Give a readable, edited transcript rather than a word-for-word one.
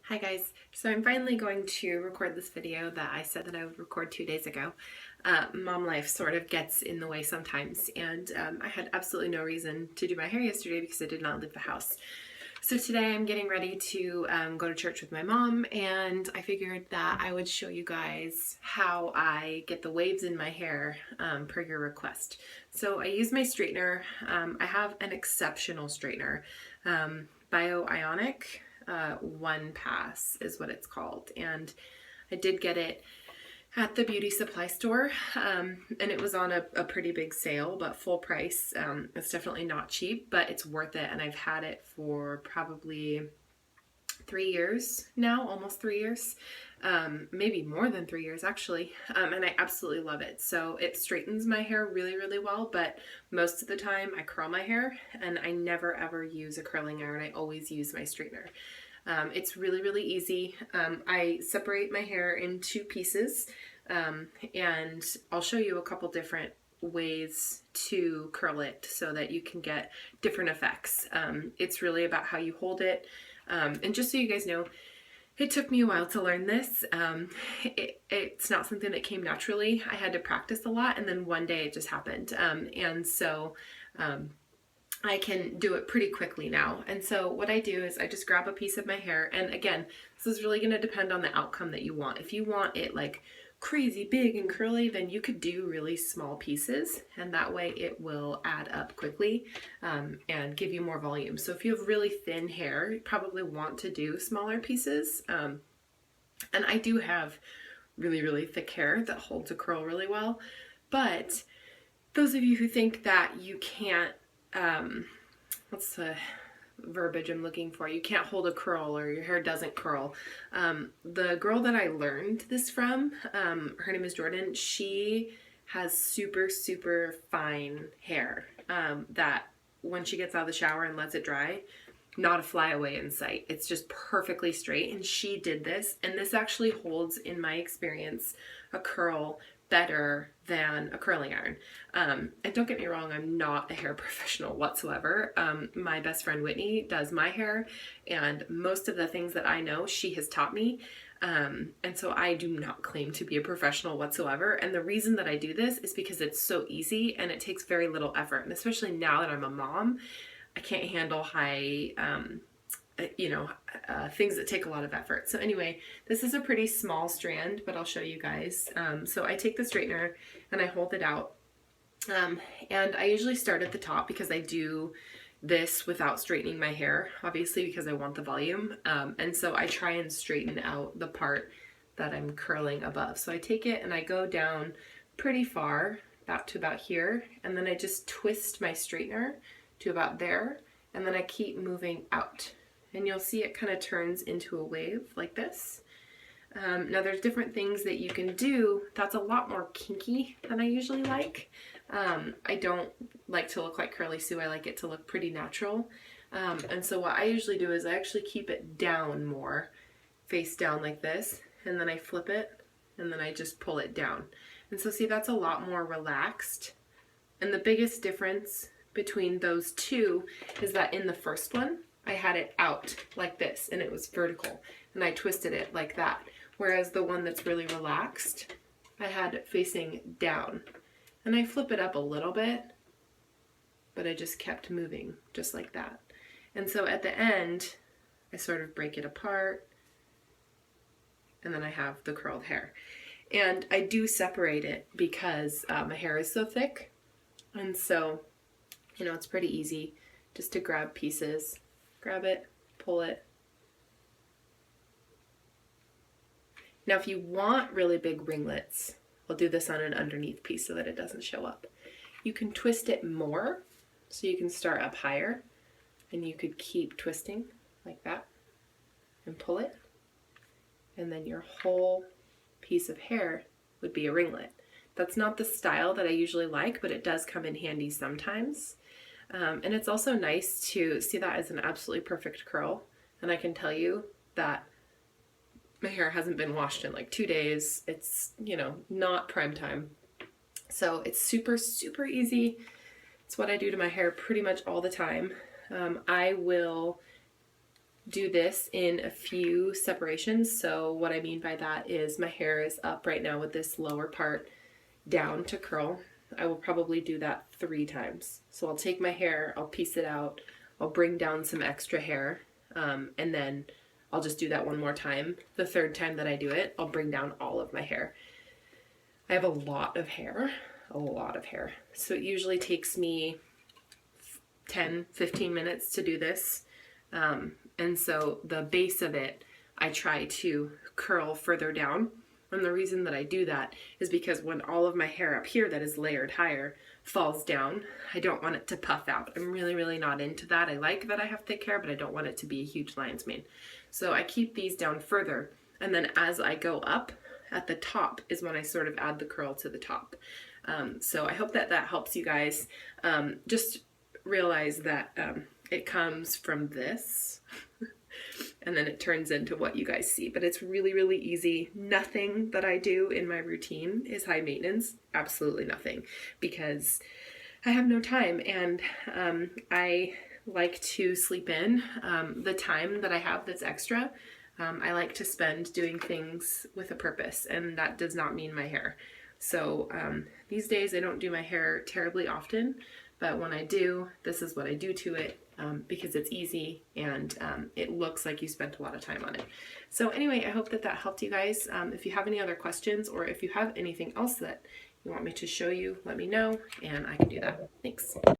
Hi guys, so I'm finally going to record this video that I said that I would record 2 days ago. Mom life sort of gets in the way sometimes, and I had absolutely no reason to do my hair yesterday because I did not leave the house. So today I'm getting ready to go to church with my mom, and I figured that I would show you guys how I get the waves in my hair per your request. So I use my straightener. I have an exceptional straightener, Bio-Ionic. One Pass is what it's called, and I did get it at the beauty supply store, and it was on a pretty big sale, but full price. It's definitely not cheap, but it's worth it, and I've had it for probably 3 years now, almost 3 years, maybe more than 3 years actually, and I absolutely love it. So it straightens my hair really, really well, but most of the time I curl my hair, and I never ever use a curling iron. I always use my straightener. It's really, really easy. I separate my hair in two pieces, and I'll show you a couple different ways to curl it so that you can get different effects. It's really about how you hold it. And just so you guys know, it took me a while to learn this. It's not something that came naturally. I had to practice a lot, and then one day it just happened. And so I can do it pretty quickly now. And so what I do is I just grab a piece of my hair, and again, this is really going to depend on the outcome that you want. If you want it like crazy big and curly, then you could do really small pieces, and that way it will add up quickly and give you more volume. So if you have really thin hair, you probably want to do smaller pieces. And I do have really, really thick hair that holds a curl really well. But those of you who think that you can't, what's the verbiage I'm looking for? You can't hold a curl, or your hair doesn't curl. The girl that I learned this from, her name is Jordan. She has super, super fine hair that when she gets out of the shower and lets it dry, not a flyaway in sight. It's just perfectly straight, and she did this, and this actually holds, in my experience, a curl better than a curling iron. And don't get me wrong, I'm not a hair professional whatsoever. My best friend Whitney does my hair, and most of the things that I know, she has taught me. And so I do not claim to be a professional whatsoever. And the reason that I do this is because it's so easy and it takes very little effort. And especially now that I'm a mom, I can't handle high, things that take a lot of effort. So anyway, this is a pretty small strand, but I'll show you guys. So I take the straightener and I hold it out. And I usually start at the top because I do this without straightening my hair, obviously, because I want the volume. And so I try and straighten out the part that I'm curling above. So I take it and I go down pretty far, about here, and then I just twist my straightener to about there, and then I keep moving out. And you'll see it kind of turns into a wave like this. Now there's different things that you can do. That's a lot more kinky than I usually like. I don't like to look like Curly Sue. I like it to look pretty natural. And so what I usually do is I actually keep it down more, face down like this, and then I flip it, and then I just pull it down. And so see, that's a lot more relaxed. And the biggest difference between those two is that in the first one, I had it out like this, and it was vertical, and I twisted it like that. Whereas the one that's really relaxed, I had it facing down. And I flip it up a little bit, but I just kept moving just like that. And so at the end, I sort of break it apart, and then I have the curled hair. And I do separate it because my hair is so thick, and so, you know, it's pretty easy just to grab pieces, grab it, pull it. Now, if you want really big ringlets, I'll do this on an underneath piece so that it doesn't show up. You can twist it more, so you can start up higher, and you could keep twisting like that and pull it, and then your whole piece of hair would be a ringlet. That's not the style that I usually like, but it does come in handy sometimes. And it's also nice to see that as an absolutely perfect curl. And I can tell you that my hair hasn't been washed in like 2 days. It's, you know, not prime time. So it's super, super easy. It's what I do to my hair pretty much all the time. I will do this in a few separations. So what I mean by that is my hair is up right now with this lower part down to curl. I will probably do that 3 times. So I'll take my hair, I'll piece it out, I'll bring down some extra hair, and then I'll just do that one more time. The 3rd time that I do it, I'll bring down all of my hair. I have a lot of hair, So it usually takes me 10-15 minutes to do this. And so the base of it, I try to curl further down. And the reason that I do that is because when all of my hair up here that is layered higher falls down, I don't want it to puff out. I'm really, really not into that. I like that I have thick hair, but I don't want it to be a huge lion's mane. So I keep these down further. And then as I go up, at the top is when I sort of add the curl to the top. So I hope that that helps you guys. Just realize that it comes from this and then it turns into what you guys see, but it's really, really easy. Nothing that I do in my routine is high maintenance, absolutely nothing, because I have no time, and I like to sleep in the time that I have that's extra. I like to spend doing things with a purpose, and that does not mean my hair. So these days I don't do my hair terribly often, but when I do, this is what I do to it, because it's easy and it looks like you spent a lot of time on it. So anyway, I hope that that helped you guys. If you have any other questions, or if you have anything else that you want me to show you, let me know and I can do that. Thanks.